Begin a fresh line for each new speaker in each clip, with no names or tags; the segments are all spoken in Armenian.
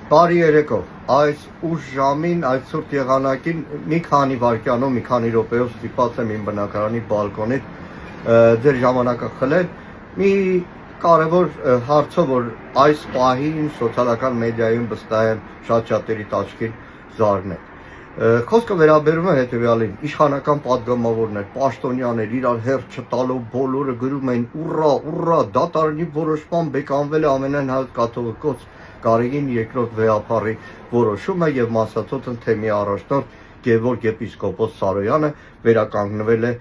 Բարի երեկո, այս ուշ ժամին, այս ցուրտ եղանակին մի քանի վայրկյանով, մի քանի րոպեով ստիպված եմ իմ բնակարանի բալկոնից ձեր ժամանակը խլել մի կարևոր հարցով, որ այս պահին սոցիալական մեդիայում վստահ եմ շատ-շատերի աչքին զարն է։ Խոսքը վերաբերում է հետևյալին, իշխանական պատգամավորներ, պաշտոնյաներ իրար հերթ չտալով բոլորը գրում էին ուռա, դատարանի որոշման բեկանվել է ամենայն հայոց կաթողիկոս Գարեգին II վեհափառի որոշումը եւ Մասածոտ թեմի առաջնորդ Գևորգ եպիսկոպոս Սարոյանը վերականգնվել է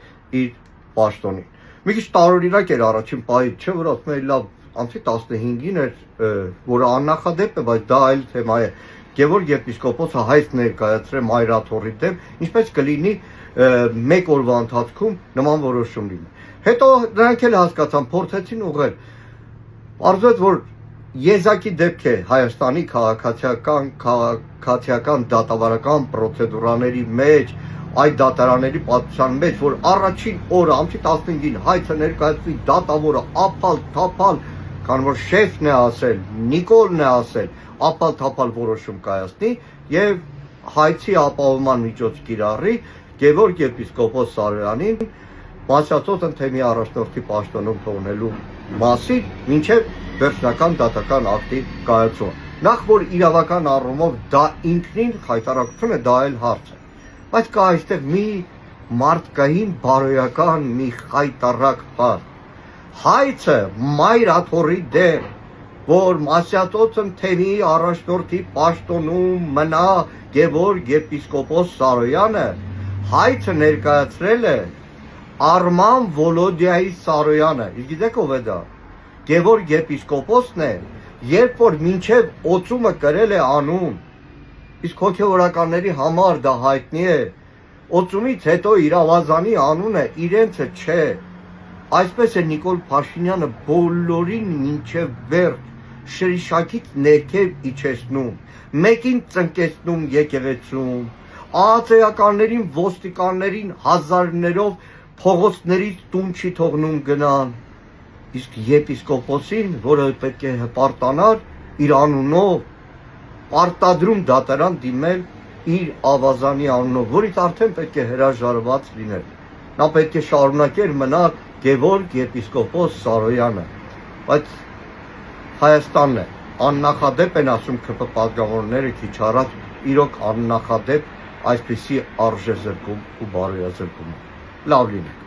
իր պաշտոնին։ Մի քիչ տարօրինակ էր առաջին պահից, չէ՞ որ ասում էի լավ, ամսի 15-ին էր, որը աննախադեպ է, բայց դա այլ թեմա է։ Գևորգ եպիսկոպոսը հայց ներկայացրել մայրաթոռի դեմ, ինչպես կլինի մեկ օրվա ընթացքում նման որոշում լինի։ Հետո նրանք էլ հասկացան, փորձեցին ուղղել։ Պարզվեց, որ եզակի դեպք է Հայաստանի քաղաքացիական դատավարական պրոցեդուրաների մեջ, այդ դատարանների պատմության մեջ, որ առաջին օրը ամսի 15-ին հայցը ներկայացվի դատավորը ափալ-թափալ, քան որ շեֆն է ասել, Նիկոլն է ասել, ափալ-թափալ որոշում կայացնի եւ հայցի ապահովման միջոց կիրառի Գևորգ եպիսկոպոս Սարոյանին Մասածոտ թեմի առաջնորդի պաշտոնում թողնելու մասին մինչև վերջնական դատական ակտի կայացումը։ Նախ որ իրավական առումով դա ինքնին խայտարակություն է, դա այլ հարց է։ Բայց կա այստեղ մի մարդկային բարոյական մի խայտարակ հարց։ Հայցը մայրաթոռի դեմ, որ Մասածոտ թեմի առաջնորդի պաշտոնում մնա Գևորգ եպիսկոպոս Սարոյանը, հայցը ներկայացրել է Արման Վոլոդիայի Սարոյանը, իսկ գիտեք ով է դա, Գևորգ եպիսկոպոսն է, երբ որ մինչև օծումը կրել է անուն, իսկ հոգևորականների համար դա հայտնի է, օծումից հետո իր ավազանի անունը իրենցը չէ, այսպես է Նիկոլ Փաշինյանը բոլորին մինչև վերջ շրիշակից ներքև իջեցնում, մեկին ծնկեցնում եկեղեցում, ԱԱԾ-ականներին, ոստիկաններին հազարներով փողոցներից տուն չի թողնում գնան, իսկ եպիսկոպոսին, որը պետք է հպարտանար իր անունով, պարտադրում դատարան դիմել իր ավազանի անունով, որից արդեն պետք է հրաժարված լինել։ Նա պետք է շարունակեր մնալ Գևորգ եպիսկոպոս Սարոյանը, բայց Հայաստանն է, աննախադեպ են ասում ԿՊ պատգամավորները քիչ առաջ, իրոք աննախադեպ այսպիսի արժեզրկում ու բարոյազրկում։ Լավ լինի։